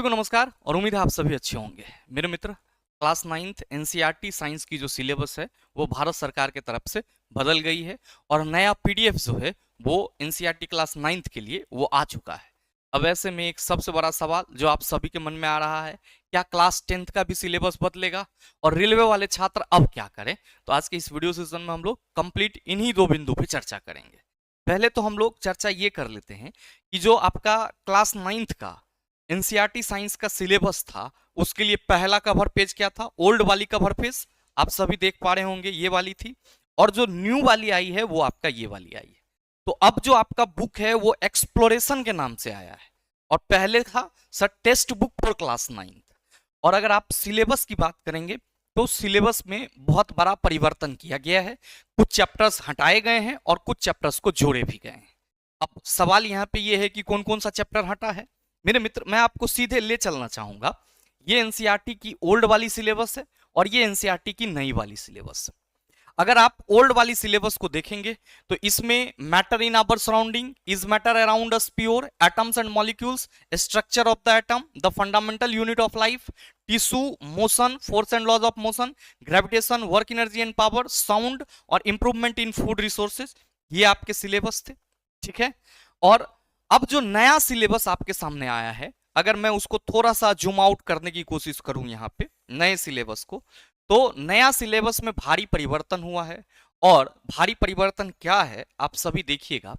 सभी को नमस्कार और उम्मीद है आप सभी अच्छे होंगे। मेरे मित्र, क्लास 9th एनसीईआरटी साइंस की जो सिलेबस है वो भारत सरकार की तरफ से बदल गई है और नया पीडीएफ जो है वो एनसीईआरटी क्लास 9th के लिए वो आ चुका है। अब ऐसे में एक सबसे बड़ा सवाल जो आप सभी के मन में आ रहा है, क्या क्लास 10th का भी सिलेबस बदलेगा और रेलवे वाले छात्र अब क्या करें? तो आज के इस वीडियो सेशन में हम लोग कंप्लीट इन्हीं दो बिंदु पे चर्चा करेंगे। पहले तो हम लोग चर्चा ये कर लेते हैं कि जो आपका क्लास 9th का एनसीईआरटी साइंस का सिलेबस था उसके लिए पहला कवर पेज क्या था। ओल्ड वाली कवर पेज आप सभी देख पा रहे होंगे, ये वाली थी, और जो न्यू वाली आई है वो आपका ये वाली आई है। तो अब जो आपका बुक है वो एक्सप्लोरेशन के नाम से आया है और पहले था sir text book for class 9th। और अगर आप सिलेबस की बात करेंगे तो सिलेबस में बहुत बड़ा परिवर्तन किया गया है। कुछ चैप्टर्स हटाए गए हैं और कुछ चैप्टर्स को जोड़े भी गए हैं। अब सवाल यहाँ पे ये है कि कौन कौन सा चैप्टर हटा है। मेरे मित्र, मैं आपको सीधे ले चलना चाहूंगा। ये एनसीईआरटी की ओल्ड वाली सिलेबस है और ये एनसीईआरटी की नई वाली सिलेबस है। अगर आप ओल्ड वाली सिलेबस को देखेंगे तो इसमें matter in our surrounding, is matter around us pure, atoms and molecules, structure of the atom, the fundamental unit of life, tissue, motion, force and laws of motion, gravitation, work energy and power, sound और improvement in food resources, ये आपके syllabus थे। ठीक है। और अब जो नया सिलेबस आपके सामने आया है, अगर मैं उसको थोड़ा सा जूम आउट करने की कोशिश करूं यहाँ पे नए सिलेबस को, तो नया सिलेबस में भारी परिवर्तन हुआ है। और भारी परिवर्तन क्या है आप सभी देखिएगा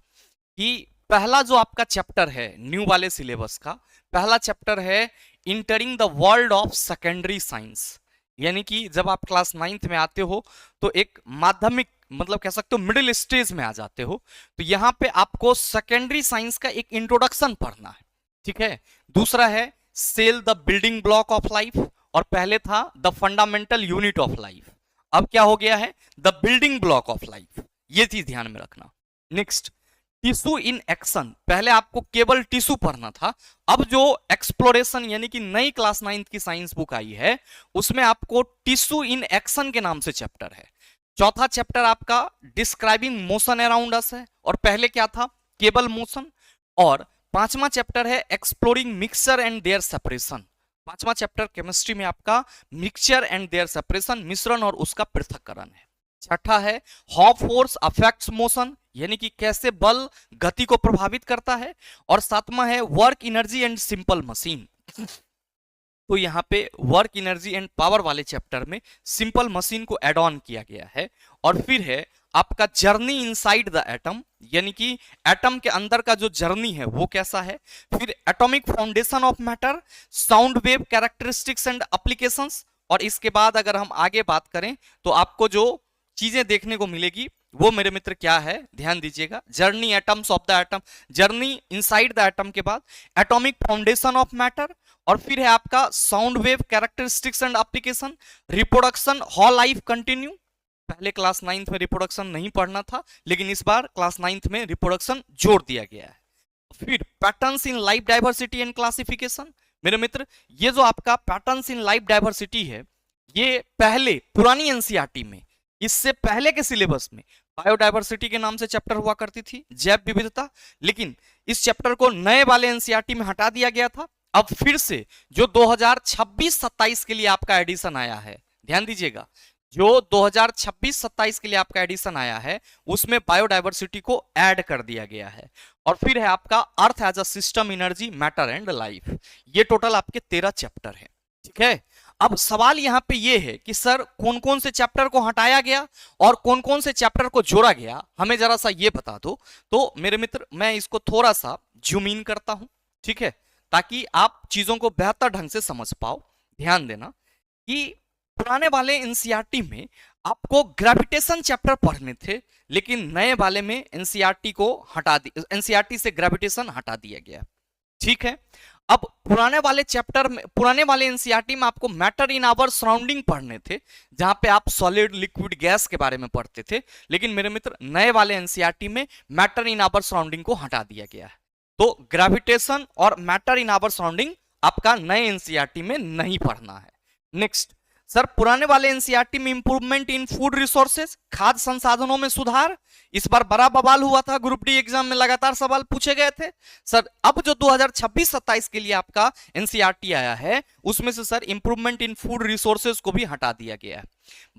कि पहला जो आपका चैप्टर है न्यू वाले सिलेबस का, पहला चैप्टर है entering the world of secondary science. यानी कि जब आप क्लास 9th में आते हो तो एक माध्यमिक, मतलब कह सकते हो मिडिल स्टेज में आ जाते हो, तो यहां पे आपको सेकेंडरी साइंस का एक इंट्रोडक्शन पढ़ना है। ठीक है। दूसरा है cell the building block of life, और पहले था the fundamental unit of life, अब क्या हो गया है the building block of life. ये चीज ध्यान में रखना। नेक्स्ट, टिश्यू इन एक्शन, पहले आपको केवल टिश्यू पढ़ना था, अब जो एक्सप्लोरेशन यानी कि नई क्लास 9th की साइंस बुक आई है उसमें आपको टिश्यू इन एक्शन के नाम से चैप्टर है। चौथा चैप्टर आपका डिस्क्राइबिंग मोशन अराउंड अस है और पहले क्या था केवल मोशन। और पांचवा चैप्टर है exploring mixture and their separation. पांचवा चैप्टर केमिस्ट्री में आपका मिक्सचर एंड देयर सेपरेशन, मिश्रण और उसका पृथक्करण है। छठा है हाउ फोर्स अफेक्ट्स मोशन, यानी कि कैसे बल गति को प्रभावित करता है। और सातवां है work energy and simple machine. तो यहाँ पे वर्क एनर्जी एंड पावर वाले चैप्टर में सिंपल मशीन को एड ऑन किया गया है। और फिर है आपका जर्नी इनसाइड द एटम, यानी कि एटम के अंदर का जो जर्नी है वो कैसा है। फिर atomic foundation of matter, sound wave characteristics and applications. और इसके बाद अगर हम आगे बात करें तो आपको जो चीजें देखने को मिलेगी वो मेरे मित्र क्या है, ध्यान दीजिएगा। Journey atoms of the atom, journey inside the atom के बाद एटॉमिक फाउंडेशन ऑफ मैटर, और फिर है आपका sound wave characteristics and application, reproduction, how life continue. पहले क्लास 9th में रिप्रोडक्शन नहीं पढ़ना था, लेकिन इस बार क्लास 9th में रिप्रोडक्शन जोड़ दिया गया है। फिर patterns in life diversity and classification. मेरे मित्र, ये जो आपका पैटर्न्स इन लाइफ डाइवर्सिटी है, ये पहले पुरानी एनसीईआरटी में, इससे पहले के सिलेबस में बायोडाइवर्सिटी के नाम से चैप्टर हुआ करती थी, जैव विविधता, लेकिन इस चैप्टर को नए वाले एनसीईआरटी में हटा दिया गया था। अब फिर से जो 2026-27 के लिए आपका एडिशन आया है, ध्यान दीजिएगा, जो 2026-27 के लिए आपका एडिशन आया है उसमें बायोडाइवर्सिटी को ऐड कर दिया गया है। और फिर है आपका earth as a system, energy, matter and life. ये टोटल आपके 13 चैप्टर है। ठीक है। अब सवाल यहां पे ये है कि सर कौन कौन से चैप्टर को हटाया गया और कौन कौन से चैप्टर को जोड़ा गया, हमें जरा सा ये बता दो। तो मेरे मित्र, मैं इसको थोड़ा सा जूम इन करता हूं, ठीक है, ताकि आप चीजों को बेहतर ढंग से समझ पाओ। ध्यान देना कि पुराने वाले एनसीईआरटी में आपको ग्रेविटेशन चैप्टर पढ़ने थे, लेकिन नए वाले में एनसीईआरटी को हटा दी, एनसीईआरटी से ग्रेविटेशन हटा दिया गया। ठीक है। अब पुराने वाले चैप्टर में, पुराने वाले एनसीईआरटी में आपको मैटर इन आवर सराउंडिंग पढ़ने थे, जहां पे आप सॉलिड, लिक्विड, गैस के बारे में पढ़ते थे, लेकिन मेरे मित्र नए वाले एनसीईआरटी में मैटर इन आवर सराउंडिंग को हटा दिया गया है। तो ग्रेविटेशन और मैटर इन आवर सराउंडिंग आपका नए एनसीईआरटी में नहीं पढ़ना है। नेक्स्ट, सर पुराने वाले एनसीईआरटी में इंप्रूवमेंट इन फूड रिसोर्सेज, खाद्य संसाधनों में सुधार, इस बार बड़ा बवाल हुआ था, ग्रुप डी एग्जाम में लगातार सवाल पूछे गए थे। सर अब जो 2026-27 के लिए आपका एनसीईआरटी आया है उसमें से sir improvement in food resources को भी हटा दिया गया है।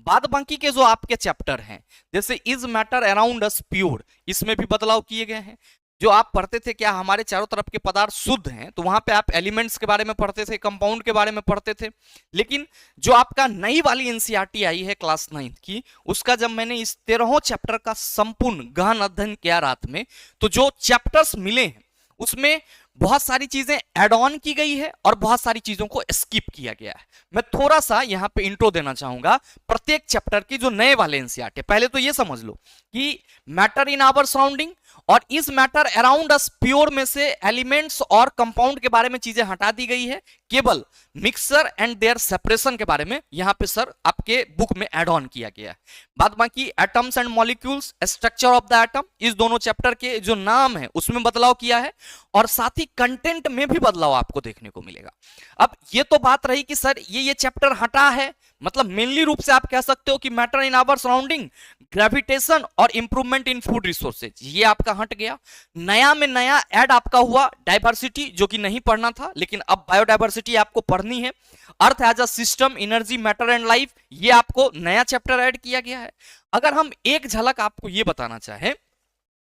बाद बाकी के जो आपके चैप्टर हैं जैसे is matter around us pure, इसमें भी बदलाव किए गए हैं। जो आप पढ़ते थे क्या हमारे चारों तरफ के पदार्थ शुद्ध हैं, तो वहां पे आप एलिमेंट्स के बारे में पढ़ते थे, कंपाउंड के बारे में पढ़ते थे। लेकिन जो आपका नई वाली एनसीईआरटी आई है क्लास 9th की, उसका जब मैंने इस 13 चैप्टर का संपूर्ण गहन अध्ययन किया रात में, तो जो चैप्टर्स मिले हैं उसमें बहुत सारी चीजें ऐड ऑन की गई है और बहुत सारी चीजों को स्किप किया गया है। मैं थोड़ा सा यहां पे इंट्रो देना चाहूंगा प्रत्येक चैप्टर की जो नए वाले एनसीईआरटी। पहले तो ये समझ लो कि मैटर इन आवर सराउंडिंग और इस मैटर अराउंड अस प्योर में से एलिमेंट्स और कंपाउंड के बारे में चीजें हटा दी गई है, केवल मिक्सर एंड देयर सेपरेशन के बारे में यहां पे सर आपके बुक में ऐड ऑन किया गया है। बाद बाकी atoms and molecules, structure of the atom, इस दोनों चैप्टर के जो नाम है उसमें बदलाव किया है और साथ ही कंटेंट में भी बदलाव आपको देखने को मिलेगा। अब ये तो बात रही कि सर ये चैप्टर हटा है, मतलब मेनली रूप से आप कह सकते हो कि matter in our surrounding, gravitation और इंप्रूवमेंट इन फूड रिसोर्सेज, ये आपका हट गया। नया में नया ऐड आपका हुआ डाइवर्सिटी, जो कि नहीं पढ़ना था लेकिन अब बायोडाइवर्सिटी आपको पढ़नी है। Earth as a system, energy, matter and life, ये आपको नया चैप्टर ऐड किया गया है। अगर हम एक झलक आपको ये बताना चाहें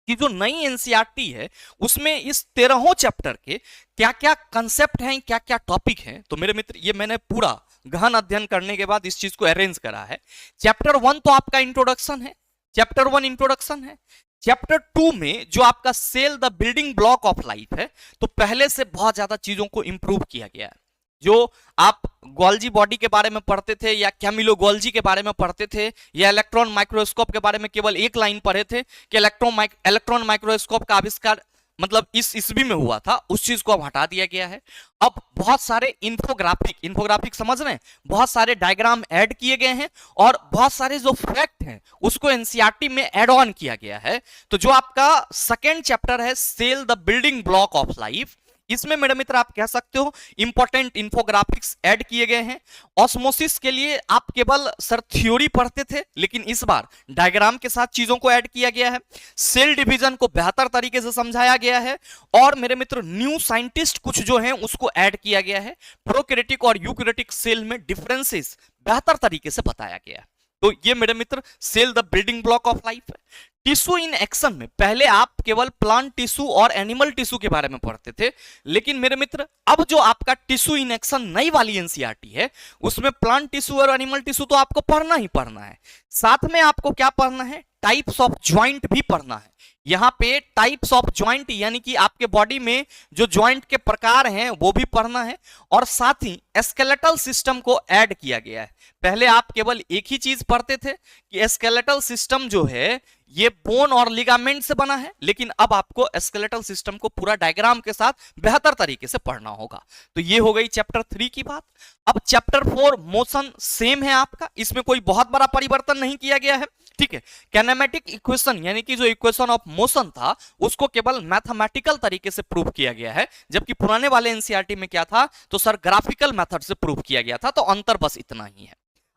कि जो नई एनसीईआरटी है उसमें इस 13 चैप्टर के क्या क्या कंसेप्ट हैं, क्या क्या टॉपिक हैं, तो मेरे मित्र ये मैंने पूरा गहन अध्ययन करने के बाद इस चीज को अरेंज करा है। चैप्टर 1 तो आपका इंट्रोडक्शन है, चैप्टर 1 इंट्रोडक्शन है। चैप्टर 2 में जो आपका cell the building block of life है, तो पहले से बहुत ज्यादा चीजों को इंप्रूव किया गया है। जो आप गोल्जी बॉडी के बारे में पढ़ते थे या कैमिलो गोल्जी के बारे में पढ़ते थे या इलेक्ट्रॉन माइक्रोस्कोप के बारे में केवल एक लाइन पढ़े थे कि इलेक्ट्रॉन माइक्रोस्कोप का आविष्कार मतलब इस ईस्वी में हुआ था, उस चीज को अब हटा दिया गया है। अब बहुत सारे इंफोग्राफिक समझ रहे हैं, बहुत सारे डायग्राम ऐड किए गए हैं और बहुत सारे जो फैक्ट हैं उसको एनसीईआरटी में ऐड ऑन किया गया है। तो जो आपका सेकेंड चैप्टर है cell the building block of life, इसमें मेरे मित्र आप कह सकते हो इंपॉर्टेंट इंफोग्राफिक्स ऐड किए गए हैं। ऑस्मोसिस के लिए आप केवल सर थ्योरी पढ़ते थे, लेकिन इस बार डायग्राम के साथ चीजों को ऐड किया गया है। सेल डिवीजन को बेहतर तरीके से समझाया गया है और मेरे मित्र न्यू साइंटिस्ट कुछ जो हैं उसको ऐड किया गया है। प्रोकैरियोटिक और यूकैरियोटिक सेल में डिफरेंसेस बेहतर तरीके से बताया गया है। तो ये मेरे मित्र cell the building block of life है। टिश्यू इन एक्शन में पहले आप केवल प्लांट टिश्यू और एनिमल टिश्यू के बारे में पढ़ते थे, लेकिन मेरे मित्र अब जो आपका टिश्यू इन एक्शन नई वाली एनसीईआरटी है उसमें प्लांट टिश्यू और एनिमल टिश्यू तो आपको पढ़ना ही पढ़ना है, साथ में आपको क्या पढ़ना है, टाइप्स ऑफ ज्वाइंट भी पढ़ना है। यहाँ पे टाइप्स ऑफ ज्वाइंट यानी कि आपके बॉडी में जो ज्वाइंट के प्रकार हैं वो भी पढ़ना है और साथ ही स्केलेटल सिस्टम को ऐड किया गया है। पहले आप केवल एक ही चीज पढ़ते थे कि स्केलेटल सिस्टम जो है ये बोन और लिगामेंट से बना है, लेकिन अब आपको स्केलेटल सिस्टम को पूरा डायग्राम के साथ बेहतर तरीके से पढ़ना होगा। तो ये हो गई चैप्टर 3 की बात। अब चैप्टर 4 मोशन सेम है आपका, इसमें कोई बहुत बड़ा परिवर्तन नहीं किया गया है, ठीक है। कैनेमेटिक इक्वेशन यानी कि जो इक्वेशन ऑफ मोशन था उसको केवल मैथमेटिकल तरीके से प्रूव किया गया है, जबकि पुराने वाले एनसीईआरटी में क्या था, तो सर ग्राफिकल मेथड से प्रूव किया गया था। तो अंतर बस इतना ही है।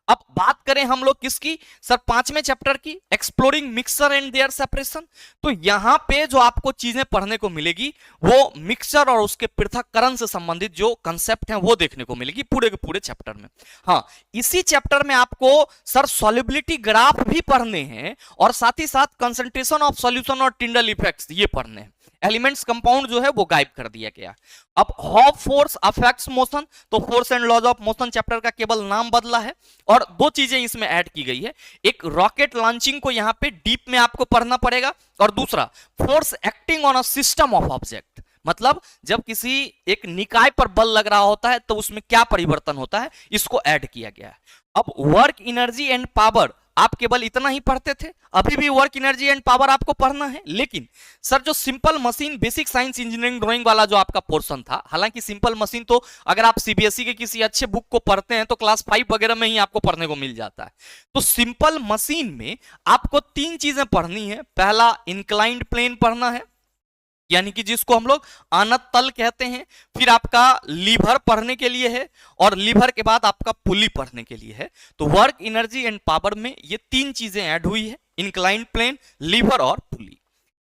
अब बात करें हम लोग किसकी, सर 5वें चैप्टर की, exploring mixer and their separation. तो यहां पे जो आपको चीजें पढ़ने को मिलेगी वो मिक्सर और उसके पृथक्करण से संबंधित जो कंसेप्ट हैं वो देखने को मिलेगी पूरे के पूरे चैप्टर में। हाँ, इसी चैप्टर में आपको सर सॉल्युबिलिटी ग्राफ भी पढ़ने हैं और साथ ही साथ कंसंट्रेशन ऑफ सॉल्यूशन और टिंडल इफेक्ट्स ये पढ़ने हैं। एलिमेंट्स कंपाउंड जो है वो गायब कर दिया गया। अब हाउ फोर्स अफेक्ट्स मोशन, तो force and laws of motion chapter का केवल नाम बदला है और दो चीजें इसमें ऐड की गई है। एक रॉकेट लॉन्चिंग को यहां पे डीप में आपको पढ़ना पड़ेगा और दूसरा force acting on a system of object, मतलब जब किसी एक निकाय पर बल लग रहा होता है तो उसमें क्या परिवर्तन होता है, इसको ऐड किया गया है। अब वर्क एनर्जी एंड पावर आप केवल इतना ही पढ़ते थे, अभी भी वर्क एनर्जी एंड पावर आपको पढ़ना है, लेकिन सर जो simple machine basic science engineering drawing वाला जो आपका पोर्शन था, हालांकि सिंपल मशीन तो अगर आप सीबीएसई के किसी अच्छे बुक को पढ़ते हैं तो क्लास 5 वगैरह में ही आपको पढ़ने को मिल जाता है। तो सिंपल मशीन में आपको 3 चीजें पढ़नी है। पहला इंक्लाइंड प्लेन पढ़ना है, यानी कि जिसको हम लोग आनत तल कहते हैं। फिर आपका लीवर पढ़ने के लिए है, और लीवर के बाद आपका पुली पढ़ने के लिए है। तो वर्क, एनर्जी एंड पावर में ये तीन चीजें ऐड हुई है, इंक्लाइंड प्लेन, लीवर और पुली।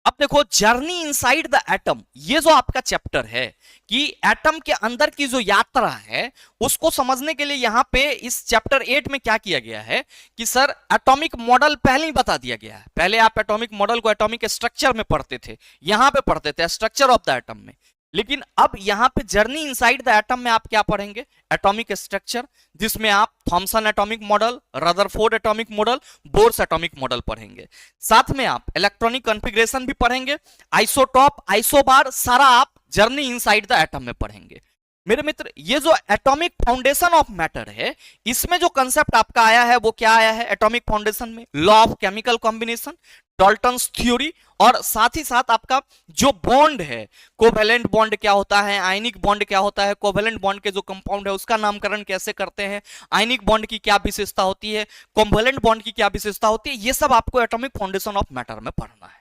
अब देखो जर्नी इनसाइड द एटम, ये जो आपका चैप्टर है कि एटम के अंदर की जो यात्रा है उसको समझने के लिए यहां पे इस चैप्टर 8 में क्या किया गया है कि सर एटॉमिक मॉडल पहले ही बता दिया गया है। पहले आप एटॉमिक मॉडल को एटॉमिक स्ट्रक्चर में पढ़ते थे, यहां पे पढ़ते थे स्ट्रक्चर ऑफ द एटम में, लेकिन अब यहां पे जर्नी इनसाइड द एटम में आप क्या पढ़ेंगे, एटॉमिक स्ट्रक्चर, जिसमें आप Thomson atomic model, Rutherford atomic model, Bohr's atomic model पढ़ेंगे। साथ में आप इलेक्ट्रॉनिक कॉन्फ़िगरेशन भी पढ़ेंगे, आइसोटॉप, आइसोबार, सारा आप जर्नी इनसाइड द एटम में पढ़ेंगे। मेरे मित्र ये जो एटॉमिक फाउंडेशन ऑफ मैटर है, इसमें जो कंसेप्ट आपका आया है वो क्या आया है एटॉमिक फाउंडेशन में, law of chemical combination, Dalton's theory, और साथ ही साथ आपका जो बॉन्ड है, कोवेलेंट बॉन्ड क्या होता है, आयनिक बॉन्ड क्या होता है, कोवेलेंट बॉन्ड के जो कंपाउंड है उसका नामकरण कैसे करते हैं, आयनिक बॉन्ड की क्या विशेषता होती है, कोवेलेंट बॉन्ड की क्या विशेषता होती है, ये सब आपको एटॉमिक फाउंडेशन ऑफ मैटर में पढ़ना है।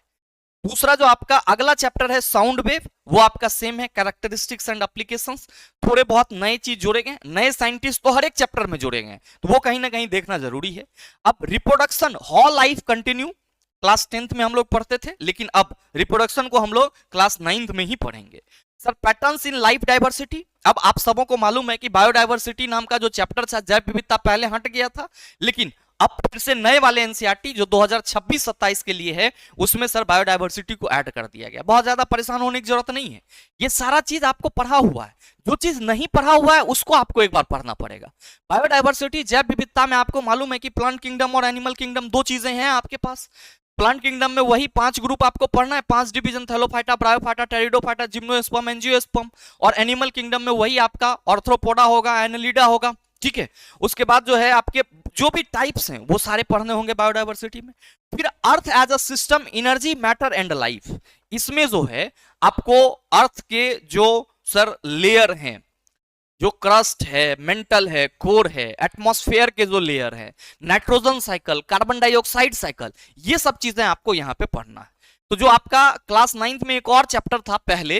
दूसरा जो आपका अगला चैप्टर है साउंड वेव, वो आपका सेम है, कैरेक्टरिस्टिक्स एंड एप्लीकेशंस। थोड़े बहुत नए चीज जोड़े गए, नए साइंटिस्ट तो हर एक चैप्टर में जोड़े गए, तो वो कहीं ना कहीं देखना जरूरी है। अब reproduction, how life continue, class 10th में हम लोग पढ़ते थे, लेकिन अब रिप्रोडक्शन को हम लोग क्लास 9th में ही पढ़ेंगे। Sir patterns in life diversity, अब आप सबों को मालूम है कि बायोडाइवर्सिटी नाम का जो चैप्टर था, जैव विविधता, पहले हट गया था, लेकिन अब फिर से नए वाले एनसीईआरटी जो 2026-27 के लिए है उसमें सर बायोडाइवर्सिटी को ऐड कर दिया गया। बहुत ज्यादा परेशान होने की जरूरत नहीं है, ये सारा चीज आपको पढ़ा हुआ है, जो चीज नहीं पढ़ा हुआ है उसको आपको एक बार पढ़ना पड़ेगा। बायोडाइवर्सिटी, जैव विविधता में आपको मालूम है कि प्लांट किंगडम और एनिमल किंगडम दो चीजें हैं आपके पास। प्लांट किंगडम में वही 5 ग्रुप आपको पढ़ना है, 5 division, Thallophyta, bryophyta, pteridophyta, gymnosperm, angiosperm, और एनिमल किंगडम में वही आपका ऑर्थ्रोपोडा होगा, एनालिडा होगा, ठीक है। उसके बाद जो है आपके जो भी टाइप्स हैं वो सारे पढ़ने होंगे बायोडाइवर्सिटी में। फिर earth as a system, energy, matter and life, इसमें जो है आपको अर्थ के जो सर लेयर हैं, जो क्रस्ट है, मेंटल है, कोर है, एटमॉस्फेयर के जो लेयर है, nitrogen cycle, carbon dioxide cycle, ये सब चीजें आपको यहां पे पढ़ना है। तो जो आपका क्लास 9th में एक और चैप्टर था पहले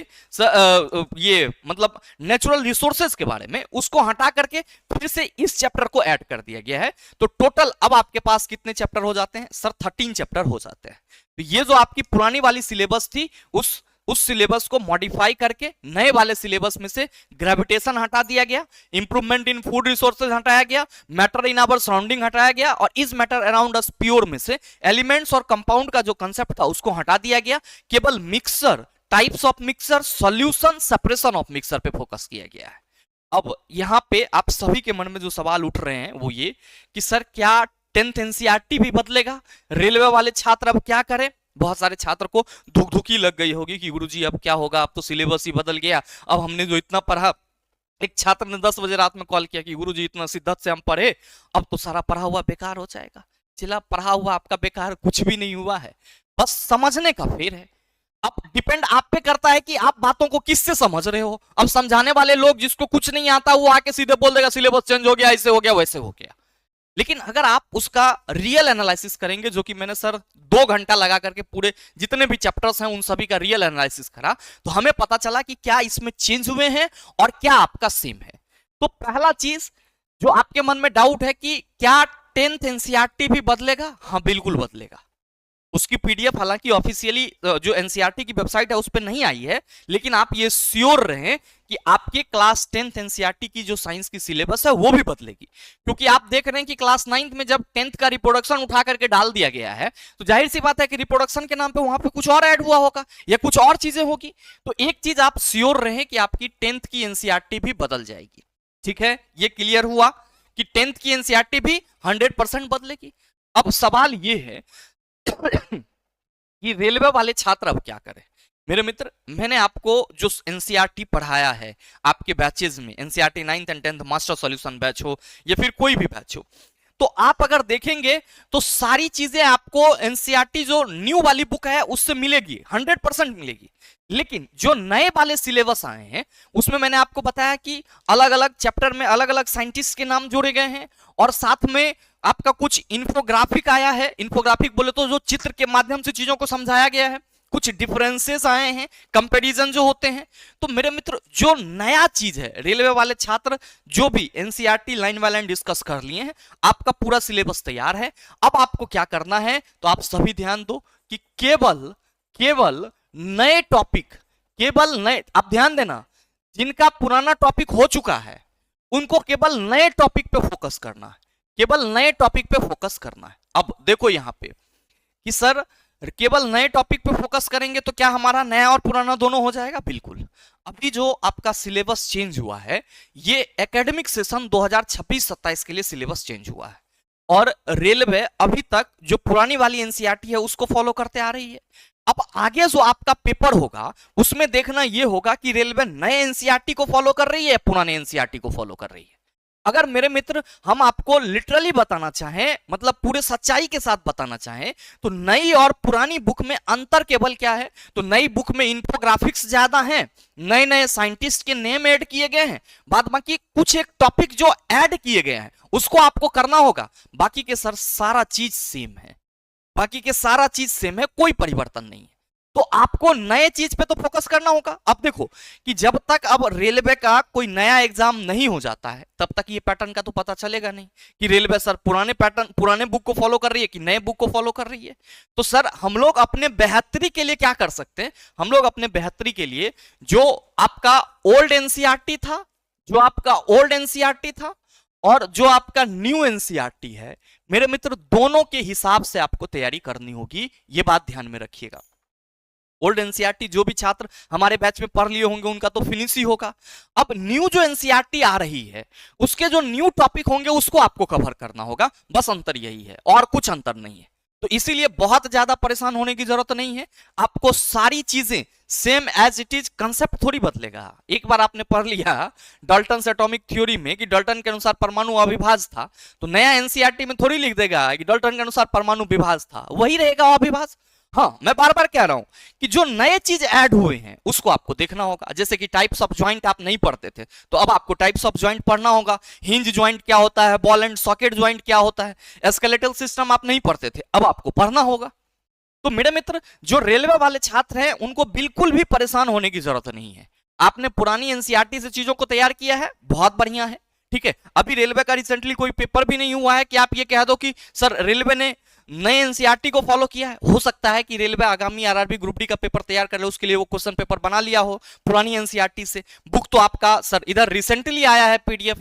ये मतलब नेचुरल रिसोर्सेज के बारे में, उसको हटा करके फिर से इस चैप्टर को ऐड कर दिया गया है। तो टोटल अब आपके पास कितने चैप्टर हो जाते हैं सर, 13 चैप्टर हो जाते हैं। तो ये जो आपकी पुरानी वाली सिलेबस थी उस सिलेबस को मॉडिफाई करके नए वाले सिलेबस में से ग्रेविटेशन हटा दिया गया, इंप्रूवमेंट इन फूड रिसोर्सेज हटाया गया, मैटर इन आवर सराउंडिंग हटाया गया, और इस मैटर अराउंड अस प्योर में से एलिमेंट्स और कंपाउंड का जो कंसेप्ट था उसको हटा दिया गया। केवल mixer, types of mixer, solution, separation of mixer पे फोकस किया गया है। अब यहां पे आप सभी के मन में जो सवाल उठ रहे हैं वो ये कि सर क्या 10th एनसीईआरटी भी बदलेगा, रेलवे वाले छात्र अब क्या करें। बहुत सारे छात्र को धुकधुकी लग गई होगी कि गुरुजी अब क्या होगा, अब तो सिलेबस ही बदल गया, अब हमने जो इतना पढ़ा, एक छात्र ने 10 बजे रात में कॉल किया कि गुरुजी इतना शिद्दत से हम पढ़े, अब तो सारा पढ़ा हुआ बेकार हो जाएगा। चला, पढ़ा हुआ आपका बेकार कुछ भी नहीं हुआ है, बस समझने का फेर है। अब डिपेंड आप पे करता है कि आप बातों को किससे समझ रहे हो। अब समझाने वाले लोग जिसको कुछ नहीं आता वो आके सीधे बोल देगा सिलेबस चेंज हो गया, ऐसे हो गया, वैसे हो गया। लेकिन अगर आप उसका रियल एनालिसिस करेंगे, जो कि मैंने सर 2 घंटा लगा करके पूरे जितने भी चैप्टर्स हैं उन सभी का रियल एनालिसिस करा, तो हमें पता चला कि क्या इसमें चेंज हुए हैं और क्या आपका सेम है। तो पहला चीज जो आपके मन में डाउट है कि क्या 10th एनसीईआरटी भी बदलेगा, हाँ बिल्कुल बदलेगा। उसकी पीडीएफ हालांकि ऑफिशियली जो एनसीईआरटी की वेबसाइट है उस पर नहीं आई है, लेकिन आप ये श्योर रहें कि आपके क्लास 10th एनसीईआरटी की जो साइंस की सिलेबस है वो भी बदलेगी। क्योंकि आप देख रहे हैं कि क्लास 9th में जब 10th का रिप्रोडक्शन उठा करके डाल दिया गया है, तो जाहिर सी बात है कि रिप्रोडक्शन के नाम पे वहां पे कुछ और ऐड हुआ होगा या कुछ और चीजें होगी। तो एक चीज आप श्योर रहें कि आपकी 10th की एनसीईआरटी भी बदल जाएगी। ठीक है, ये क्लियर हुआ कि 10th की एनसीईआरटी भी 100% बदलेगी। अब सवाल ये है कि रेलवे वाले छात्र अब क्या करें। मेरे मित्र, मैंने आपको जो एनसीईआरटी पढ़ाया है आपके बैचेज में, NCERT 9th and 10th master solution batch हो या फिर कोई भी बैच हो, तो आप अगर देखेंगे तो सारी चीजें आपको एनसीईआरटी जो न्यू वाली बुक है उससे मिलेगी, 100% मिलेगी। लेकिन जो नए वाले सिलेबस आए हैं उसमें मैंने आपको बताया कि अलग अलग चैप्टर में अलग अलग साइंटिस्ट के नाम जोड़े गए हैं, और साथ में आपका कुछ इंफोग्राफिक आया है। इंफोग्राफिक बोले तो जो चित्र के माध्यम से चीजों को समझाया गया है, कुछ डिफरेंसेस आए हैं, कंपैरिजन जो होते हैं। तो मेरे मित्र जो नया चीज है, रेलवे वाले छात्र जो भी NCERT line by line discuss कर लिए हैं, आपका पूरा सिलेबस तैयार है। अब आपको क्या करना है, तो आप सभी ध्यान दो कि केवल केवल नए टॉपिक, केवल नए, आप ध्यान देना, जिनका पुराना टॉपिक हो चुका है उनको केवल नए टॉपिक पे फोकस करना है, केवल नए टॉपिक पे फोकस करना है। अब देखो यहां पे कि सर केवल नए टॉपिक पे फोकस करेंगे तो क्या हमारा नया और पुराना दोनों हो जाएगा? बिल्कुल। अभी जो आपका सिलेबस चेंज हुआ है, ये एकेडमिक सेशन 2026-27 के लिए सिलेबस चेंज हुआ है, और रेलवे अभी तक जो पुरानी वाली एनसीईआरटी है उसको फॉलो करते आ रही है। अब आगे जो आपका पेपर होगा उसमें देखना यह होगा कि रेलवे नए एनसीईआरटी को फॉलो कर रही है, पुराने एनसीईआरटी को फॉलो कर रही है। अगर मेरे मित्र हम आपको लिटरली बताना चाहें, मतलब पूरे सच्चाई के साथ बताना चाहें, तो नई और पुरानी बुक में अंतर केवल क्या है, तो नई बुक में इंफोग्राफिक्स ज्यादा हैं, नए नए साइंटिस्ट के नेम ऐड किए गए हैं, बाद बाकी कुछ एक टॉपिक जो ऐड किए गए हैं उसको आपको करना होगा। बाकी के सर सारा चीज सेम है, बाकी के सारा चीज सेम है, कोई परिवर्तन नहीं है। तो आपको नए चीज पे तो फोकस करना होगा। अब देखो कि जब तक अब रेलवे का कोई नया एग्जाम नहीं हो जाता है तब तक ये पैटर्न का तो पता चलेगा नहीं कि रेलवे सर पुराने पैटर्न, पुराने बुक को फॉलो कर रही है कि नए बुक को फॉलो कर रही है। तो सर हम लोग अपने बेहतरी के लिए क्या कर सकते हैं, हम लोग अपने बेहतरी के लिए जो आपका ओल्ड एनसीईआरटी था, जो आपका ओल्ड एनसीईआरटी था और जो आपका न्यू एनसीईआरटी है, मेरे मित्र दोनों के हिसाब से आपको तैयारी करनी होगी, ये बात ध्यान में रखिएगा। ओल्ड एनसीईआरटी जो भी छात्र हमारे बैच में पढ़ लिए होंगे उनका तो फिनिश ही होगा। अब न्यू जो एनसीईआरटी आ रही है उसके जो न्यू टॉपिक होंगे उसको आपको कवर करना होगा, बस अंतर यही है और कुछ अंतर नहीं है। तो इसीलिए बहुत ज्यादा परेशान होने की जरूरत नहीं है, आपको सारी चीजें same as it is, concept थोड़ी बदलेगा। एक बार आपने पढ़ लिया डाल्टन एटॉमिक थ्योरी में कि डाल्टन के अनुसार परमाणु अविभाज्य था, तो नया एनसीईआरटी में थोड़ी लिख देगा कि डाल्टन के अनुसार परमाणु विभाज्य था, वही रहेगा अविभाज्य। हाँ, मैं बार बार कह रहा हूं कि जो नए चीज ऐड हुए हैं उसको आपको देखना होगा। जैसे कि टाइप्स ऑफ जॉइंट आप नहीं पढ़ते थे, तो अब आपको टाइप्स ऑफ जॉइंट पढ़ना होगा। हिंज जॉइंट क्या होता है, बॉल एंड सॉकेट जॉइंट क्या होता है, स्केलेटल सिस्टम आप नहीं पढ़ते थे, अब आपको पढ़ना होगा। तो मेरे मित्र जो रेलवे वाले छात्र हैं उनको बिल्कुल भी परेशान होने की जरूरत नहीं है। आपने पुरानी एनसीईआरटी से चीजों को तैयार किया है, बहुत बढ़िया है, ठीक है। अभी रेलवे का रिसेंटली कोई पेपर भी नहीं हुआ है कि आप ये कह दो कि सर रेलवे ने नए एनसीईआरटी को फॉलो किया है। हो सकता है कि रेलवे आगामी आरआरबी ग्रुप डी का पेपर तैयार कर ले, उसके लिए वो क्वेश्चन पेपर बना लिया हो पुरानी एनसीईआरटी से। बुक तो आपका सर इधर रिसेंटली आया है पीडीएफ,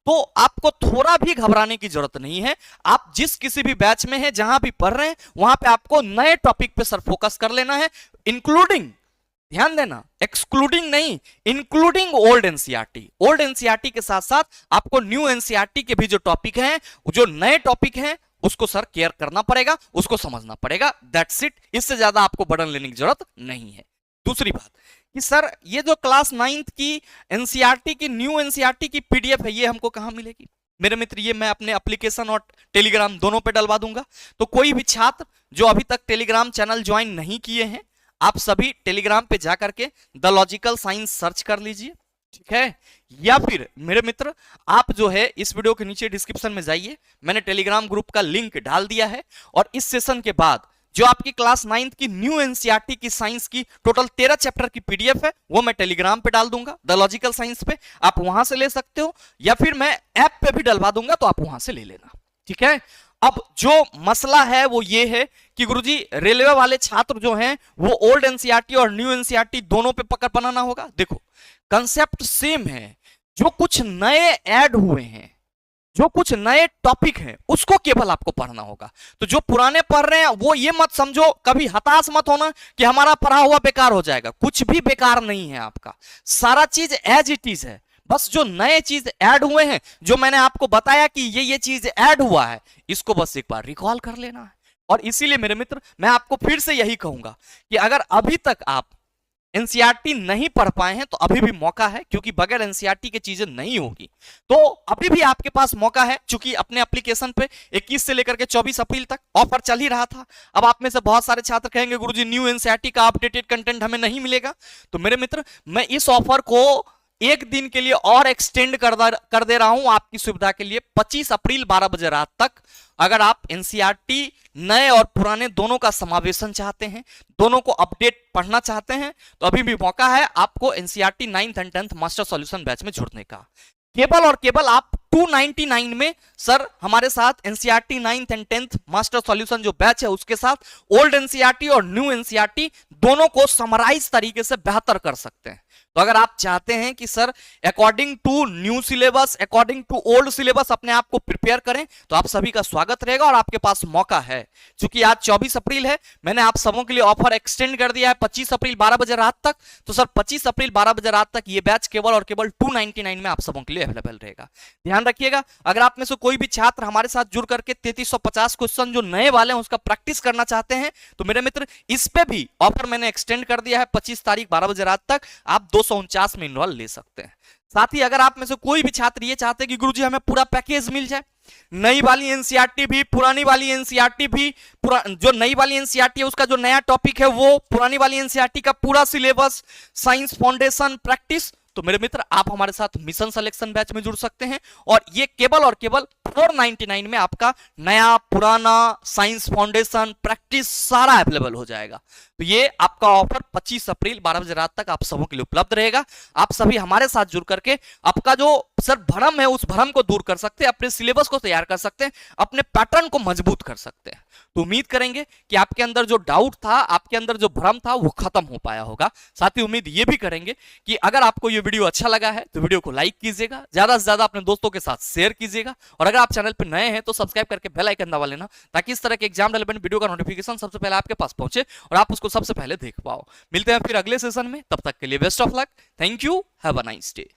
तो आपको थोड़ा भी घबराने की जरूरत नहीं है। आप जिस किसी भी बैच में हैं, जहां भी पढ़ रहे हैं, वहां पे आपको नए टॉपिक पे सर फोकस कर लेना है, इंक्लूडिंग, ध्यान देना, एक्सक्लूडिंग नहीं, including old NCERT. Old NCERT के साथ साथ आपको न्यू एनसीईआरटी के भी जो टॉपिक हैं, जो नए टॉपिक हैं, उसको सर केयर करना पड़ेगा, उसको समझना पड़ेगा, दैट्स इट। इससे ज्यादा आपको बर्डन लेने की जरूरत नहीं है। दूसरी बात कि सर ये जो क्लास 9th की एनसीईआरटी की, न्यू एनसीईआरटी की पीडीएफ है, ये हमको कहां मिलेगी? मेरे मित्र ये मैं अपने एप्लीकेशन और टेलीग्राम दोनों पे डलवा दूंगा। तो कोई भी छात्र जो अभी तक टेलीग्राम चैनल ज्वाइन नहीं किए हैं, आप सभी टेलीग्राम पे जाकर के द लॉजिकल साइंस सर्च कर लीजिए, ठीक है। या फिर मेरे मित्र आप जो है इस वीडियो के नीचे डिस्क्रिप्शन में जाइए, मैंने टेलीग्राम ग्रुप का लिंक डाल दिया है, और इस सेशन के बाद जो आपकी क्लास 9th की न्यू एनसीईआरटी की साइंस की टोटल 13 चैप्टर की पीडीएफ है, वो मैं टेलीग्राम पे डाल दूंगा, द लॉजिकल साइंस पे, आप वहां से ले सकते हो, या फिर मैं ऐप पे भी डलवा दूंगा, तो आप वहां से ले लेना, ठीक है। अब जो मसला है वो ये है कि गुरुजी रेलवे वाले छात्र जो हैं वो ओल्ड एनसीईआरटी और न्यू एनसीईआरटी दोनों पे पकड़ बनाना होगा। देखो कंसेप्ट सेम है, जो कुछ नए ऐड हुए हैं, जो कुछ नए टॉपिक हैं, उसको केवल आपको पढ़ना होगा। तो जो पुराने पढ़ रहे हैं वो ये मत समझो, कभी हताश मत होना कि हमारा पढ़ा हुआ बेकार हो जाएगा, कुछ भी बेकार नहीं है आपका, सारा चीज एज इट इज है। बस जो नए चीज ऐड हुए हैं, जो मैंने आपको बताया कि ये चीज ऐड हुआ है, इसको बस एक बार रिकॉल कर लेना है। और इसीलिए मेरे मित्र मैं आपको फिर से यही कहूंगा कि अगर अभी तक आप एनसीईआरटी नहीं पढ़ पाए हैं तो अभी भी मौका है, क्योंकि बगैर एनसीईआरटी के चीजें नहीं होगी। तो अभी भी आपके पास मौका है, क्योंकि अपने एप्लीकेशन पे 21 से लेकर के 24 अप्रैल तक ऑफर चल ही रहा था। अब आप में से बहुत सारे छात्र कहेंगे गुरुजी न्यू एनसीईआरटी का अपडेटेड कंटेंट हमें नहीं मिलेगा, तो मेरे मित्र मैं इस ऑफर को एक दिन के लिए और एक्सटेंड कर दे रहा हूं आपकी सुविधा के लिए। 25 अप्रैल 12 बजे रात तक अगर आप एनसीईआरटी नए और पुराने दोनों का समावेशन चाहते हैं, दोनों को अपडेट पढ़ना चाहते हैं, तो अभी भी मौका है आपको NCERT 9th and 10th master solution batch में जुड़ने का। केवल और केवल आप 299 में सर हमारे साथ NCERT 9th and 10th master solution जो बैच है उसके साथ ओल्ड एनसीईआरटी और न्यू एनसीईआरटी दोनों को समराइज तरीके से बेहतर कर सकते हैं। तो अगर आप चाहते हैं कि sir according to new syllabus, according to old syllabus अपने आप को प्रिपेयर करें, तो आप सभी का स्वागत रहेगा और आपके पास मौका है। क्योंकि आज 24 अप्रैल है, मैंने आप सबों के लिए ऑफर एक्सटेंड कर दिया है 25 अप्रैल 12 बजे रात तक। तो सर 25 अप्रैल 12 बजे रात तक ये बैच केवल और केवल 299 में आप सबों के लिए अवेलेबल रहेगा। ध्यान रखिएगा, अगर आप में से कोई भी छात्र हमारे साथ जुड़ करके 3350 क्वेश्चन जो नए वाले हैं उसका प्रैक्टिस करना चाहते हैं, तो मेरे मित्र इस पे भी ऑफर मैंने एक्सटेंड कर दिया है 25 तारीख 12 बजे रात तक, आप 249 में इनरोल ले सकते हैं। साथ ही अगर आप में से कोई भी छात्र ये चाहते हैं कि गुरुजी हमें पूरा पैकेज मिल जाए, नई वाली एनसीईआरटी भी, पुरानी वाली एनसीईआरटी भी, जो नई वाली एनसीईआरटी है उसका जो नया टॉपिक है वो, पुरानी वाली एनसीईआरटी का पूरा सिलेबस, साइंस फाउंडेशन, प्रैक्टिस, तो मेरे मित्र आप हमारे साथ मिशन सिलेक्शन बैच में जुड़ सकते हैं और ये केवल और केवल 499 में आपका नया पुराना साइंस फाउंडेशन प्रैक्टिस सारा अवेलेबल हो जाएगा। तो ये आपका ऑफर 25 अप्रैल 12 बजे रात तक आप सबों के लिए उपलब्ध रहेगा। आप सभी हमारे साथ जुड़ करके आपका जो सर भ्रम है उस भ्रम को दूर कर सकते हैं, अपने सिलेबस को तैयार कर सकते हैं, अपने पैटर्न को मजबूत कर सकते हैं। तो उम्मीद करेंगे कि आपके अंदर जो डाउट था, आपके अंदर जो भ्रम था वो खत्म हो पाया होगा। साथ ही उम्मीद ये भी करेंगे कि अगर आपको ये वीडियो अच्छा लगा है तो वीडियो को लाइक कीजिएगा, ज्यादा से ज्यादा अपने दोस्तों के साथ शेयर कीजिएगा और अगर आप चैनल पर नए हैं तो सब्सक्राइब करके बेल आइकन दबा लेना ताकि इस तरह के एग्जाम रिलेवेंट वीडियो का नोटिफिकेशन सबसे पहले आपके पास पहुंचे और आप उसको सबसे पहले देख पाओ। मिलते हैं फिर अगले सेशन में, तब तक के लिए best of luck, thank you, have a nice day.